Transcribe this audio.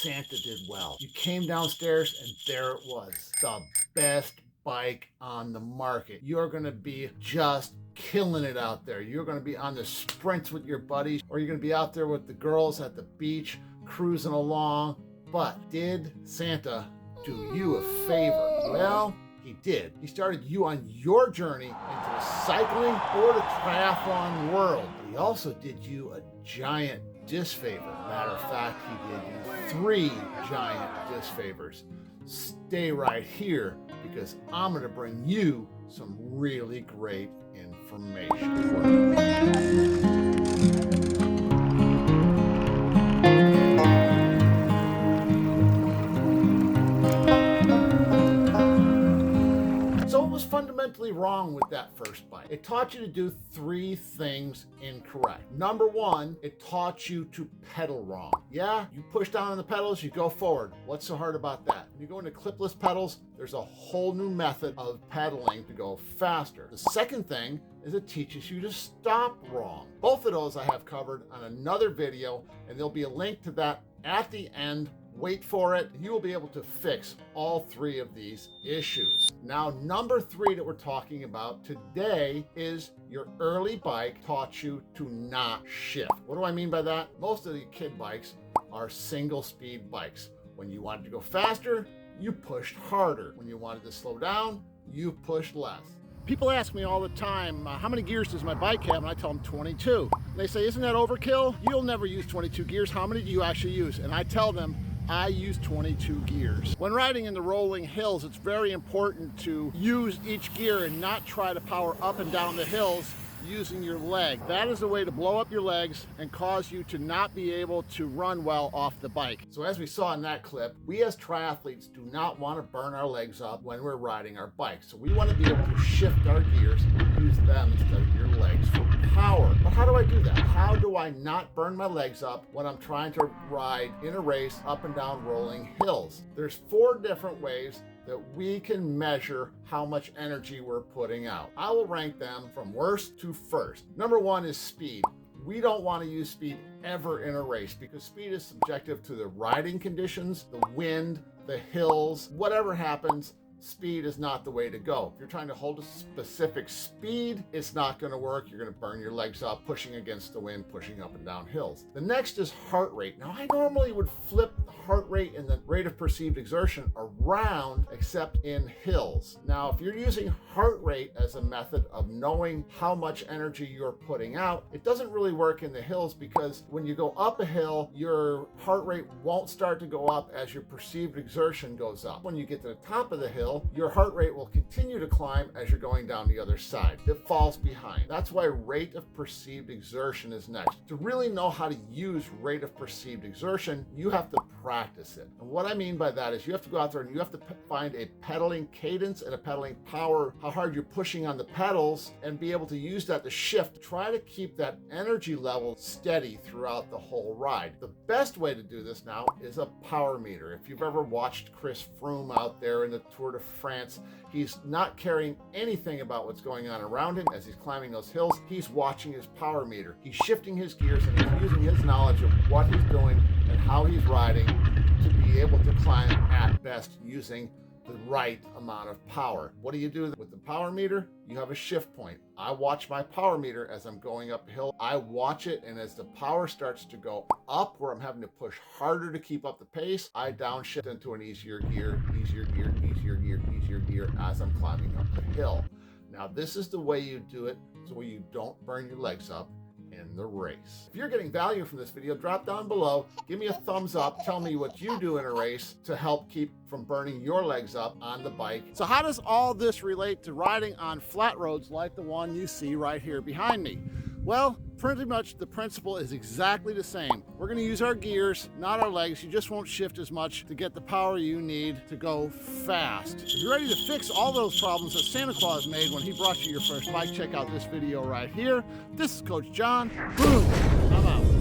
Santa did well. You came downstairs and there it was, the best bike on the market. You're gonna be just killing it out there. You're gonna be on the sprints with your buddies, or you're gonna be out there with the girls at the beach cruising along. But did Santa do you a favor? Well, he did. He started you on your journey into the cycling or the triathlon world. He also did you a giant disfavor. Matter of fact, he did you 3 giant disfavors. Stay right here because I'm going to bring you some really great information. Fundamentally wrong with that first bike. It taught you to do 3 things incorrect. Number 1, it taught you to pedal wrong. Yeah, you push down on the pedals, you go forward. What's so hard about that? When you go into clipless pedals, there's a whole new method of pedaling to go faster. The second thing is it teaches you to stop wrong. Both of those I have covered on another video, and there'll be a link to that at the end. Wait for it. You will be able to fix all 3 of these issues. Now, number 3 that we're talking about today is your early bike taught you to not shift. What do I mean by that? Most of the kid bikes are single speed bikes. When you wanted to go faster, you pushed harder. When you wanted to slow down, you pushed less. People ask me all the time, how many gears does my bike have? And I tell them 22. And they say, isn't that overkill? You'll never use 22 gears. How many do you actually use? And I tell them, I use 22 gears. When riding in the rolling hills, it's very important to use each gear and not try to power up and down the hills using your leg. That is a way to blow up your legs and cause you to not be able to run well off the bike. So as we saw in that clip, we as triathletes do not want to burn our legs up when we're riding our bikes. So we want to be able to shift our gears and use them instead of your legs for power. But how do I do that? How do I not burn my legs up when I'm trying to ride in a race up and down rolling hills? There's 4 different ways that we can measure how much energy we're putting out. I will rank them from worst to first. Number 1 is speed. We don't want to use speed ever in a race because speed is subjective to the riding conditions, the wind, the hills, whatever happens. Speed is not the way to go. If you're trying to hold a specific speed, it's not going to work. You're going to burn your legs up, pushing against the wind, pushing up and down hills. The next is heart rate. Now, I normally would flip the heart rate and the rate of perceived exertion around, except in hills. Now, if you're using heart rate as a method of knowing how much energy you're putting out, it doesn't really work in the hills because when you go up a hill, your heart rate won't start to go up as your perceived exertion goes up. When you get to the top of the hill, your heart rate will continue to climb as you're going down the other side. It falls behind. That's why rate of perceived exertion is next. To really know how to use rate of perceived exertion, you have to practice it. And what I mean by that is you have to go out there and you have to find a pedaling cadence and a pedaling power, how hard you're pushing on the pedals, and be able to use that to shift. Try to keep that energy level steady throughout the whole ride. The best way to do this now is a power meter. If you've ever watched Chris Froome out there in the Tour de France, he's not caring anything about what's going on around him as he's climbing those hills. He's watching his power meter. He's shifting his gears and he's using his knowledge of what he's doing and how he's riding to be able to climb at best using the right amount of power. What do you do with the power meter? You have a shift point. I watch my power meter as I'm going uphill. I watch it, and as the power starts to go up where I'm having to push harder to keep up the pace, I downshift into an easier gear, easier gear, easier gear, easier gear as I'm climbing up the hill. Now, this is the way you do it so you don't burn your legs up in the race. If you're getting value from this video, drop down below, give me a thumbs up, tell me what you do in a race to help keep from burning your legs up on the bike. So how does all this relate to riding on flat roads like the one you see right here behind me? Well, pretty much the principle is exactly the same. We're going to use our gears, not our legs. You just won't shift as much to get the power you need to go fast. If you're ready to fix all those problems that Santa Claus made when he brought you your first bike, check out this video right here. This is Coach John. Boom! I'm out.